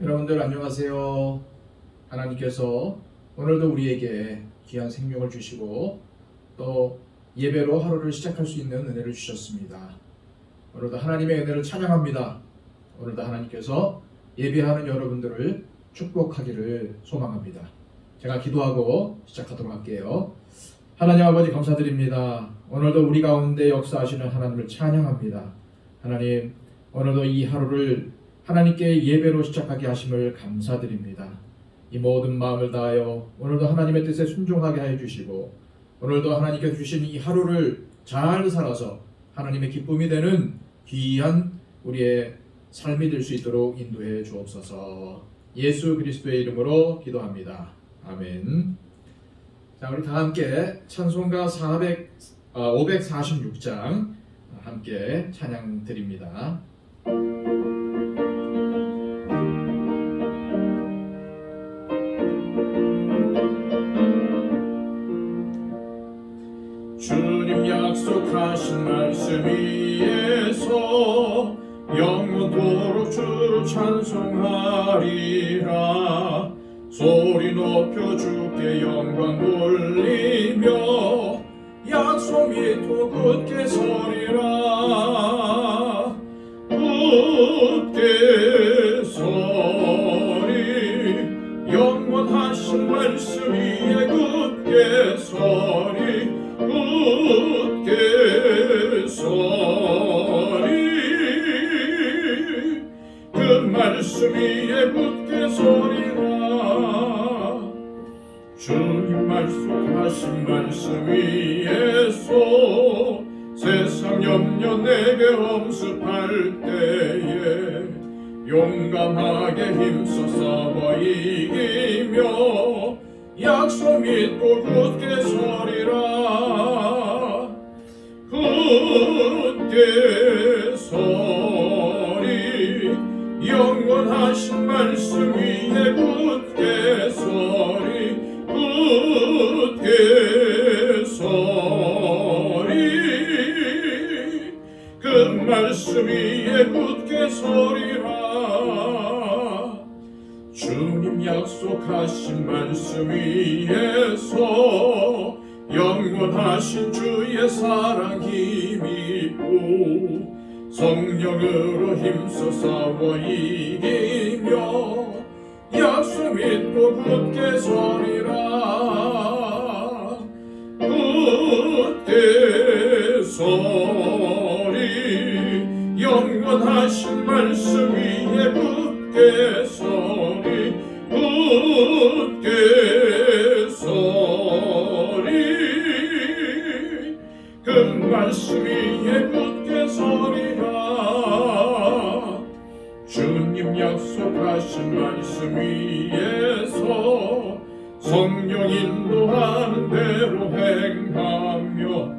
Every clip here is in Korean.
여러분들 안녕하세요. 하나님께서 오늘도 우리에게 귀한 생명을 주시고 또 예배로 하루를 시작할 수 있는 은혜를 주셨습니다. 오늘도 하나님의 은혜를 찬양합니다. 오늘도 하나님께서 예배하는 여러분들을 축복하기를 소망합니다. 제가 기도하고 시작하도록 할게요. 하나님 아버지 감사드립니다. 오늘도 우리 가운데 역사하시는 하나님을 찬양합니다. 하나님, 오늘도 이 하루를 하나님께 예배로 시작하게 하심을 감사드립니다. 이 모든 마음을 다하여 오늘도 하나님의 뜻에 순종하게 하여 주시고 오늘도 하나님께서 주신 이 하루를 잘 살아서 하나님의 기쁨이 되는 귀한 우리의 삶이 될 수 있도록 인도해 주옵소서. 예수 그리스도의 이름으로 기도합니다. 아멘. 자, 우리 다 함께 찬송가 546장 함께 찬양 드립니다. 주님 약속하신 말씀 위에서 영원토록 주를 찬송하리라. 소리 높여 주께 영광 돌리며 약속 믿고 굳게 서리라. 굳게 서리 영원하신 말씀 위에 굳게 서리. 굳게 서리 그 말씀 위에 굳게 서리라. 주님 말씀하신 말씀 위에서 세상 염려 내게 엄습할 때에 용감하게 힘써 싸워 이기며 약속 믿고 굳게 서리라. 굳게 서리 영원하신 말씀 위에 굳게 서리. 굳게 서리 그 말씀 위에 굳게 서리라. 주님 약속하신 말씀 위에서 영원하신 주의 사랑 힘입고 성령으로 힘써 싸워 이기며 약속 믿고 굳게 서리라. 굳게 서리 영원하신 말씀 위에 굳게 서리. 굳게 서리 그 말씀 위에 굳게 서리라. 주님 약속하신 말씀 위에서 성령 인도하는 대로 행하며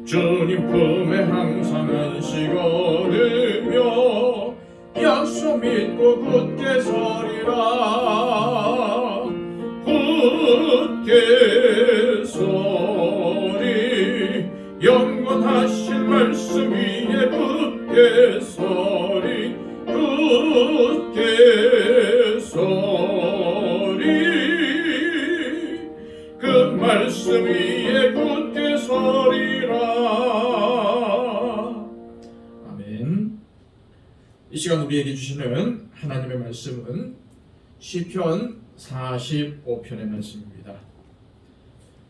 주님 품에 항상 안식 얻으며 약속 믿고 굳게 서리라. 굳게 서리 영원하신 말씀 위에 굳게 서리. 굳게 서리 그 말씀 위에 굳게 서리라. 아멘. 이 시간 우리에게 주시는 하나님의 말씀은 시편 45편의 말씀입니다.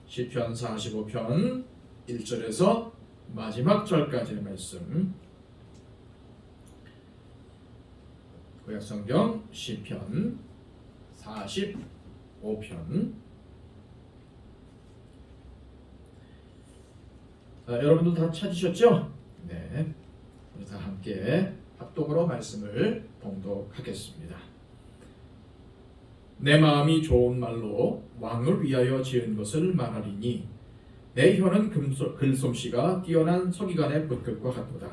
시편 45편 1절에서 마지막 절까지의 말씀. 구약성경 시편 45편. 여러분도 다 찾으셨죠? 네. 우리 다 함께 합독으로 말씀을 봉독하겠습니다. 내 마음이 좋은 말로 왕을 위하여 지은 것을 말하리니 내 혀는 글솜씨가 뛰어난 서기관의 붓끝과 같도다.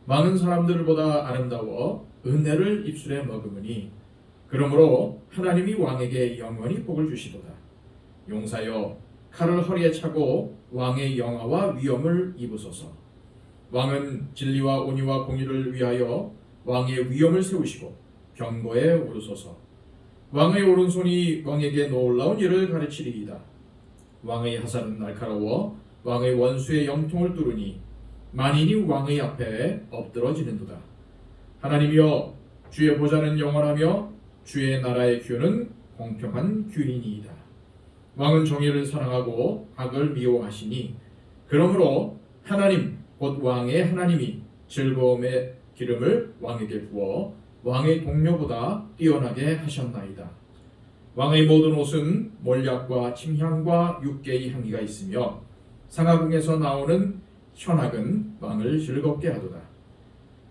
많은 사람들보다 아름다워 은혜를 입술에 머금으니 그러므로 하나님이 왕에게 영원히 복을 주시도다. 용사여 칼을 허리에 차고 왕의 영화와 위엄을 입으소서. 왕은 진리와 온유와 공의를 위하여 왕의 위엄을 세우시고 병거에 오르소서. 왕의 오른손이 왕에게 놀라운 일을 가르치리이다. 왕의 하살은 날카로워 왕의 원수의 영통을 뚫으니 만인이 왕의 앞에 엎드러지는도다. 하나님이여, 주의 보좌는 영원하며 주의 나라의 규는 공평한 규이니이다. 왕은 정의를 사랑하고 악을 미워하시니 그러므로 하나님 곧 왕의 하나님이 즐거움의 기름을 왕에게 부어 왕의 동료보다 뛰어나게 하셨나이다. 왕의 모든 옷은 몰약과 침향과 육개의 향기가 있으며 상하궁에서 나오는 현악은 왕을 즐겁게 하도다.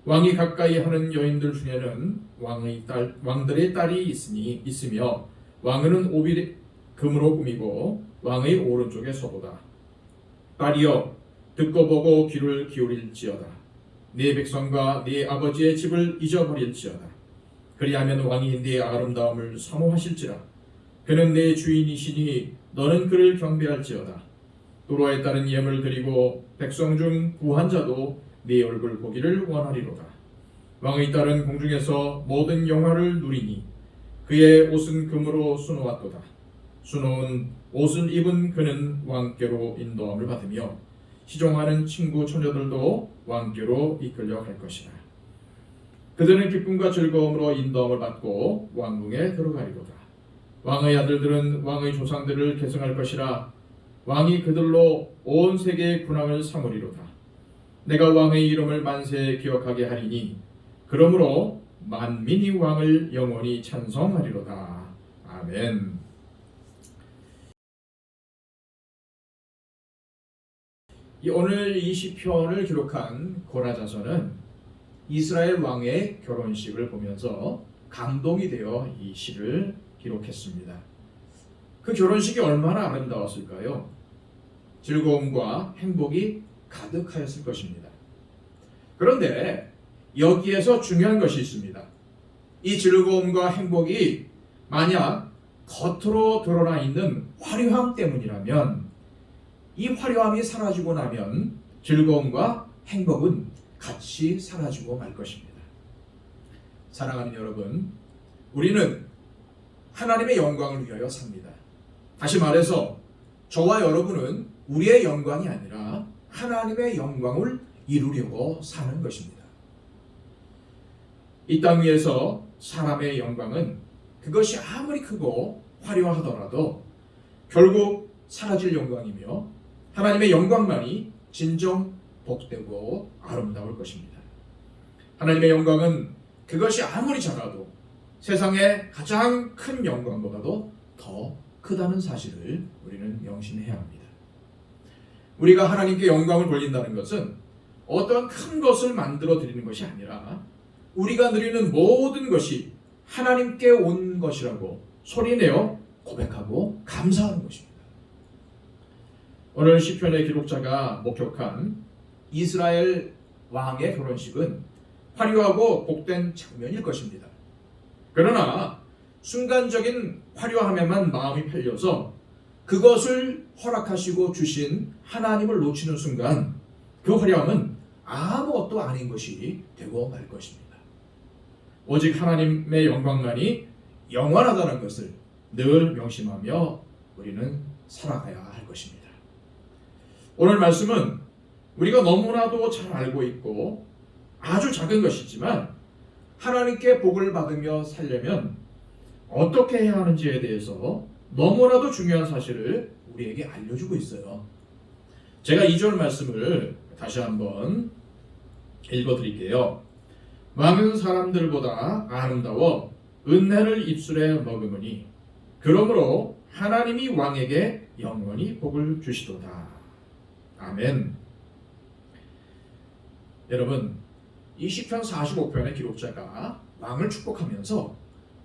왕이 가까이 하는 여인들 중에는 왕들의 딸이 있으며 왕은 오빌 금으로 꾸미고 왕의 오른쪽에 서도다. 딸이여, 듣고 보고 귀를 기울일지어다. 네 백성과 네 아버지의 집을 잊어버릴지어다. 그리하면 왕이 네 아름다움을 사모하실지라. 그는 내 주인이시니 너는 그를 경배할지어다. 도로에 따른 예물 드리고 백성 중 구한 자도 네 얼굴 보기를 원하리로다. 왕의 딸은 공중에서 모든 영화를 누리니 그의 옷은 금으로 수놓았도다. 수놓은 옷을 입은 그는 왕께로 인도함을 받으며 시종하는 친구 처녀들도 왕께로 이끌려 갈 것이라. 그들은 기쁨과 즐거움으로 인도함을 받고 왕궁에 들어가리로다. 왕의 아들들은 왕의 조상들을 계승할 것이라. 왕이 그들로 온 세계의 군왕을 삼으리로다. 내가 왕의 이름을 만세에 기억하게 하리니 그러므로 만민이 왕을 영원히 찬송하리로다. 아멘. 오늘 이 시편을 기록한 고라자서는 이스라엘 왕의 결혼식을 보면서 감동이 되어 이 시를 기록했습니다. 그 결혼식이 얼마나 아름다웠을까요? 즐거움과 행복이 가득하였을 것입니다. 그런데 여기에서 중요한 것이 있습니다. 이 즐거움과 행복이 만약 겉으로 드러나 있는 화려함 때문이라면 이 화려함이 사라지고 나면 즐거움과 행복은 같이 사라지고 말 것입니다. 사랑하는 여러분, 우리는 하나님의 영광을 위하여 삽니다. 다시 말해서 저와 여러분은 우리의 영광이 아니라 하나님의 영광을 이루려고 사는 것입니다. 이 땅 위에서 사람의 영광은 그것이 아무리 크고 화려하더라도 결국 사라질 영광이며 하나님의 영광만이 진정 복되고 아름다울 것입니다. 하나님의 영광은 그것이 아무리 작아도 세상의 가장 큰 영광보다도 더 크다는 사실을 우리는 명심해야 합니다. 우리가 하나님께 영광을 돌린다는 것은 어떠한 큰 것을 만들어 드리는 것이 아니라 우리가 누리는 모든 것이 하나님께 온 것이라고 소리내어 고백하고 감사하는 것입니다. 오늘 시편의 기록자가 목격한 이스라엘 왕의 결혼식은 화려하고 복된 장면일 것입니다. 그러나 순간적인 화려함에만 마음이 팔려서 그것을 허락하시고 주신 하나님을 놓치는 순간 그 화려함은 아무것도 아닌 것이 되고 말 것입니다. 오직 하나님의 영광만이 영원하다는 것을 늘 명심하며 우리는 살아가야 할 것입니다. 오늘 말씀은 우리가 너무나도 잘 알고 있고 아주 작은 것이지만 하나님께 복을 받으며 살려면 어떻게 해야 하는지에 대해서 너무나도 중요한 사실을 우리에게 알려주고 있어요. 제가 2절 말씀을 다시 한번 읽어드릴게요. 많은 사람들보다 아름다워 은혜를 입술에 머금으니 그러므로 하나님이 왕에게 영원히 복을 주시도다. 아멘. 여러분, 이 시편 45편의 기록자가 왕을 축복하면서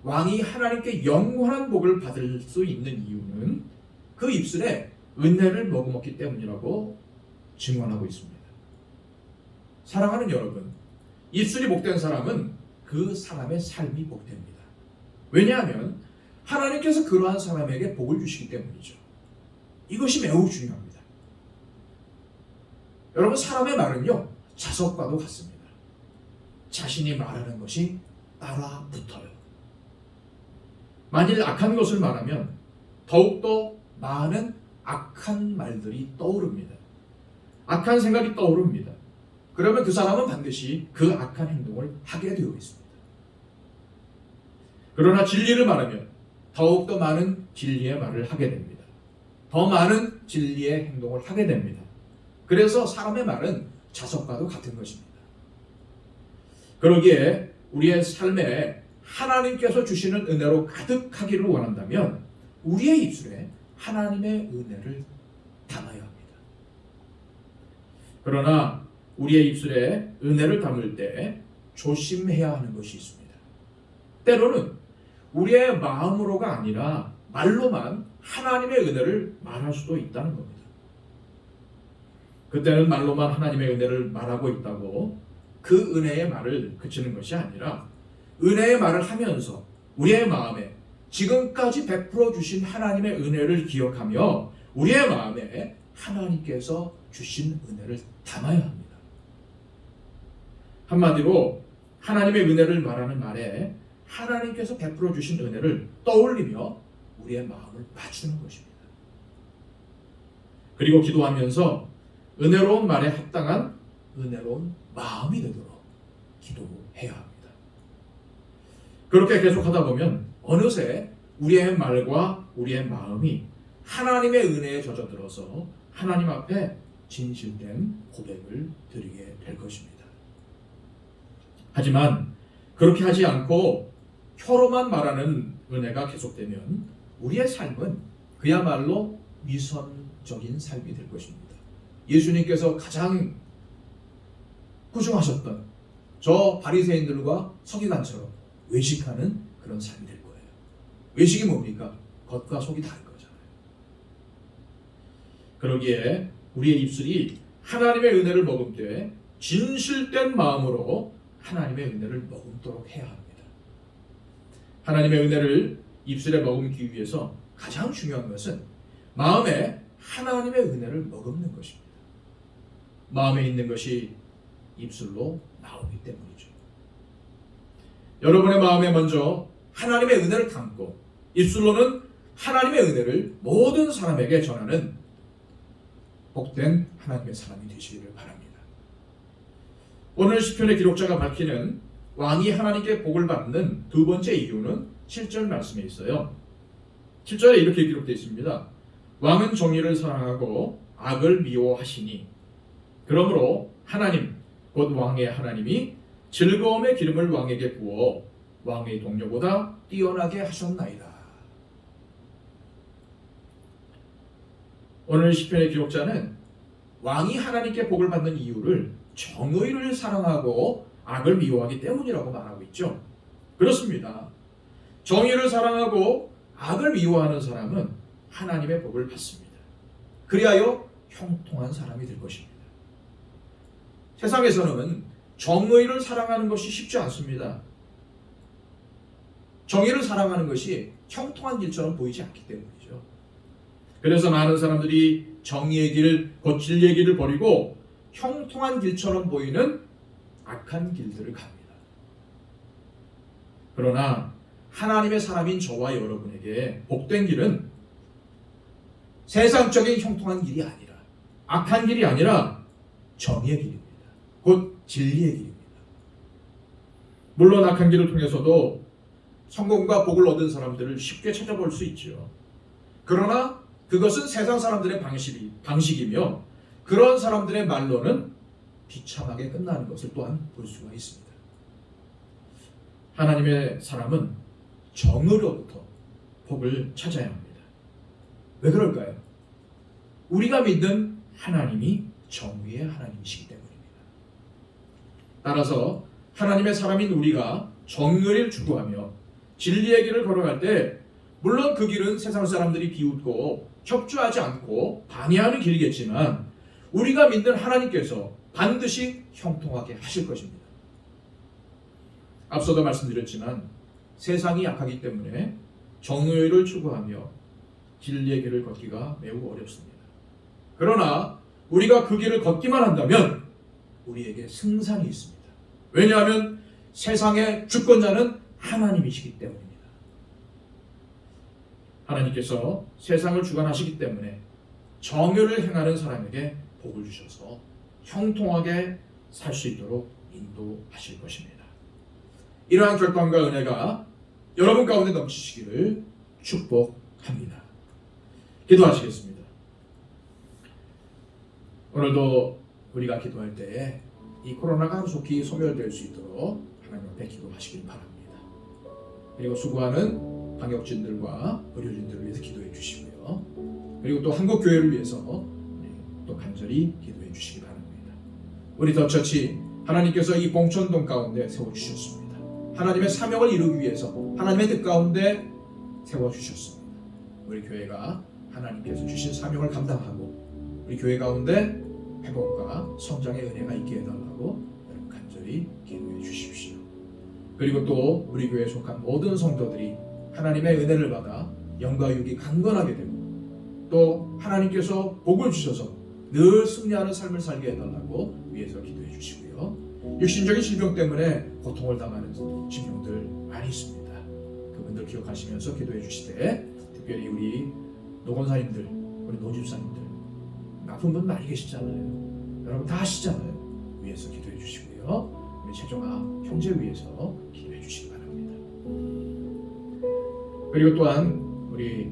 왕이 하나님께 영원한 복을 받을 수 있는 이유는 그 입술에 은혜를 머금었기 때문이라고 증언하고 있습니다. 사랑하는 여러분, 입술이 복된 사람은 그 사람의 삶이 복됩니다. 왜냐하면 하나님께서 그러한 사람에게 복을 주시기 때문이죠. 이것이 매우 중요합니다. 여러분, 사람의 말은요 자석과도 같습니다. 자신이 말하는 것이 따라 붙어요. 만일 악한 것을 말하면 더욱더 많은 악한 말들이 떠오릅니다. 악한 생각이 떠오릅니다. 그러면 그 사람은 반드시 그 악한 행동을 하게 되어 있습니다. 그러나 진리를 말하면 더욱더 많은 진리의 말을 하게 됩니다. 더 많은 진리의 행동을 하게 됩니다. 그래서 사람의 말은 자석과도 같은 것입니다. 그러기에 우리의 삶에 하나님께서 주시는 은혜로 가득하기를 원한다면 우리의 입술에 하나님의 은혜를 담아야 합니다. 그러나 우리의 입술에 은혜를 담을 때 조심해야 하는 것이 있습니다. 때로는 우리의 마음으로가 아니라 말로만 하나님의 은혜를 말할 수도 있다는 겁니다. 그때는 말로만 하나님의 은혜를 말하고 있다고 그 은혜의 말을 그치는 것이 아니라 은혜의 말을 하면서 우리의 마음에 지금까지 베풀어 주신 하나님의 은혜를 기억하며 우리의 마음에 하나님께서 주신 은혜를 담아야 합니다. 한마디로 하나님의 은혜를 말하는 말에 하나님께서 베풀어 주신 은혜를 떠올리며 우리의 마음을 맞추는 것입니다. 그리고 기도하면서 은혜로운 말에 합당한 은혜로운 마음이 되도록 기도해야 합니다. 그렇게 계속하다 보면 어느새 우리의 말과 우리의 마음이 하나님의 은혜에 젖어들어서 하나님 앞에 진실된 고백을 드리게 될 것입니다. 하지만 그렇게 하지 않고 혀로만 말하는 은혜가 계속되면 우리의 삶은 그야말로 위선적인 삶이 될 것입니다. 예수님께서 가장 꾸중하셨던 저 바리새인들과 서기관처럼 외식하는 그런 삶이 될 거예요. 외식이 뭡니까? 겉과 속이 다른 거잖아요. 그러기에 우리의 입술이 하나님의 은혜를 머금되 진실된 마음으로 하나님의 은혜를 머금도록 해야 합니다. 하나님의 은혜를 입술에 머금기 위해서 가장 중요한 것은 마음에 하나님의 은혜를 머금는 것입니다. 마음에 있는 것이 입술로 나오기 때문이죠. 여러분의 마음에 먼저 하나님의 은혜를 담고 입술로는 하나님의 은혜를 모든 사람에게 전하는 복된 하나님의 사람이 되시기를 바랍니다. 오늘 시편의 기록자가 밝히는 왕이 하나님께 복을 받는 두 번째 이유는 7절 말씀에 있어요. 7절에 이렇게 기록되어 있습니다. 왕은 정의를 사랑하고 악을 미워하시니 그러므로 하나님 곧 왕의 하나님이 즐거움의 기름을 왕에게 부어 왕의 동료보다 뛰어나게 하셨나이다. 오늘 시편의 기록자는 왕이 하나님께 복을 받는 이유를 정의를 사랑하고 악을 미워하기 때문이라고 말하고 있죠. 그렇습니다. 정의를 사랑하고 악을 미워하는 사람은 하나님의 복을 받습니다. 그리하여 형통한 사람이 될 것입니다. 세상에서는 정의를 사랑하는 것이 쉽지 않습니다. 정의를 사랑하는 것이 형통한 길처럼 보이지 않기 때문이죠. 그래서 많은 사람들이 정의의 길, 곧 진리의 길을 버리고 형통한 길처럼 보이는 악한 길들을 갑니다. 그러나 하나님의 사람인 저와 여러분에게 복된 길은 세상적인 형통한 길이 아니라 악한 길이 아니라 정의의 길입니다. 곧 진리의 길입니다. 물론 악한 길을 통해서도 성공과 복을 얻은 사람들을 쉽게 찾아볼 수 있죠. 그러나 그것은 세상 사람들의 방식이며 그런 사람들의 말로는 비참하게 끝나는 것을 또한 볼 수가 있습니다. 하나님의 사람은 정의로부터 복을 찾아야 합니다. 왜 그럴까요? 우리가 믿는 하나님이 정의의 하나님이시기 때문입니다. 따라서 하나님의 사람인 우리가 정의를 추구하며 진리의 길을 걸어갈 때 물론 그 길은 세상 사람들이 비웃고 협조하지 않고 방해하는 길이겠지만 우리가 믿는 하나님께서 반드시 형통하게 하실 것입니다. 앞서도 말씀드렸지만 세상이 약하기 때문에 정의를 추구하며 진리의 길을 걷기가 매우 어렵습니다. 그러나 우리가 그 길을 걷기만 한다면 우리에게 승산이 있습니다. 왜냐하면 세상의 주권자는 하나님이시기 때문입니다. 하나님께서 세상을 주관하시기 때문에 정의를 행하는 사람에게 복을 주셔서 형통하게 살 수 있도록 인도하실 것입니다. 이러한 결단과 은혜가 여러분 가운데 넘치시기를 축복합니다. 기도하시겠습니다. 오늘도 우리가 기도할 때에 이 코로나가 하루속히 소멸될 수 있도록 하나님 앞에 기도하시길 바랍니다. 그리고 수고하는 방역진들과 의료진들을 위해서 기도해 주시고요. 그리고 또 한국교회를 위해서 또 간절히 기도해 주시기 바랍니다. 우리 더처치 하나님께서 이 봉천동 가운데 세워주셨습니다. 하나님의 사명을 이루기 위해서 하나님의 뜻 가운데 세워주셨습니다. 우리 교회가 하나님께서 주신 사명을 감당하고 우리 교회 가운데 회복과 성장의 은혜가 있게 해달라고 여러분 간절히 기도해 주십시오. 그리고 또 우리 교회에 속한 모든 성도들이 하나님의 은혜를 받아 영과 육이 강건하게 되고 또 하나님께서 복을 주셔서 늘 승리하는 삶을 살게 해달라고 위해서 기도해 주시고요. 육신적인 질병 때문에 고통을 당하는 질병들 많이 있습니다. 그분들 기억하시면서 기도해 주시되 특별히 우리 노건사님들, 우리 노집사님들 아픈 분 많이 계시잖아요. 여러분 다 아시잖아요. 위해서 기도해 주시고요. 우리 최종아 형제 위해서 기도해 주시기 바랍니다. 그리고 또한 우리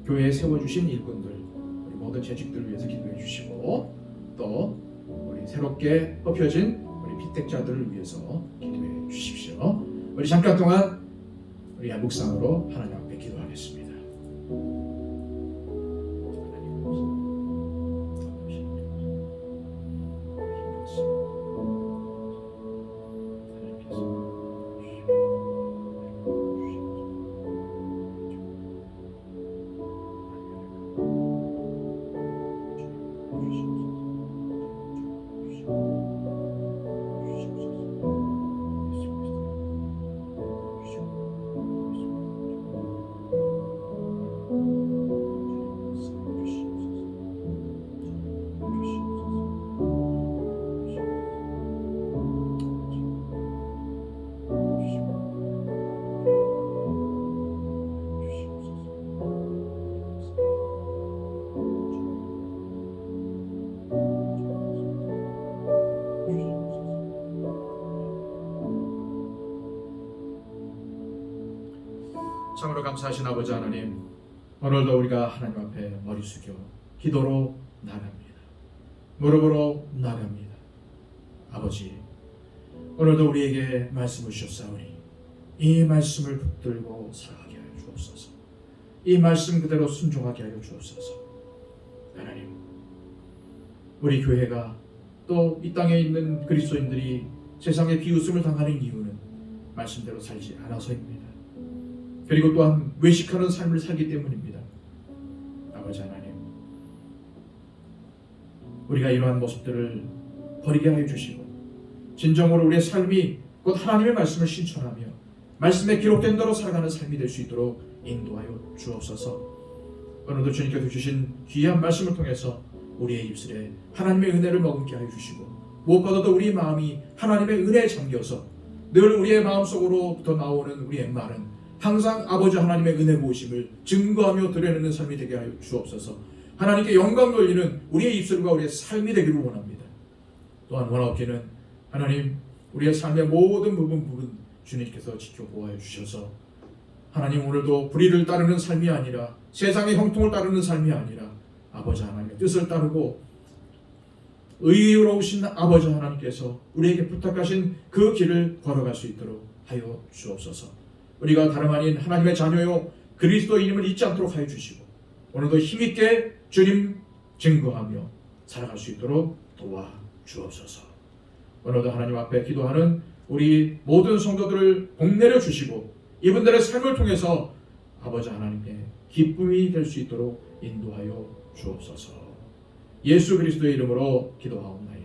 교회에 세워주신 일꾼들, 우리 모든 재직들을 위해서 기도해 주시고 또 우리 새롭게 뽑혀진 우리 피택자들을 위해서 기도해 주십시오. 우리 잠깐 동안 우리 묵상으로 하나님 앞에 기도하겠습니다. 참으로 감사하신 아버지 하나님, 오늘도 우리가 하나님 앞에 머리 숙여 기도로 나갑니다. 무릎으로 나갑니다. 아버지, 오늘도 우리에게 말씀을 주셨사오니 이 말씀을 붙들고 살아가게 하여 주옵소서. 이 말씀 그대로 순종하게 하여 주옵소서. 하나님, 우리 교회가 또 이 땅에 있는 그리스도인들이 세상에 비웃음을 당하는 이유는 말씀대로 살지 않아서입니다. 그리고 또한 외식하는 삶을 살기 때문입니다. 아버지 하나님, 우리가 이러한 모습들을 버리게 하여 주시고 진정으로 우리의 삶이 곧 하나님의 말씀을 실천하며 말씀에 기록된 대로 살아가는 삶이 될 수 있도록 인도하여 주옵소서. 오늘도 주님께서 주신 귀한 말씀을 통해서 우리의 입술에 하나님의 은혜를 머금게 하여 주시고 무엇보다도 우리 마음이 하나님의 은혜에 잠겨서 늘 우리의 마음속으로부터 나오는 우리의 말은 항상 아버지 하나님의 은혜 보심을 증거하며 드러내는 삶이 되게 하여 주옵소서. 하나님께 영광 돌리는 우리의 입술과 우리의 삶이 되기를 원합니다. 또한 원하옵기는 하나님, 우리의 삶의 모든 부분 주님께서 지켜보아해 주셔서 하나님, 오늘도 불의를 따르는 삶이 아니라 세상의 형통을 따르는 삶이 아니라 아버지 하나님의 뜻을 따르고 의로우신 아버지 하나님께서 우리에게 부탁하신 그 길을 걸어갈 수 있도록 하여 주옵소서. 우리가 다름 아닌 하나님의 자녀요 그리스도인임을 잊지 않도록 하여 주시고 오늘도 힘있게 주님 증거하며 살아갈 수 있도록 도와 주옵소서. 오늘도 하나님 앞에 기도하는 우리 모든 성도들을 복내려 주시고 이분들의 삶을 통해서 아버지 하나님께 기쁨이 될 수 있도록 인도하여 주옵소서. 예수 그리스도의 이름으로 기도하옵나이다.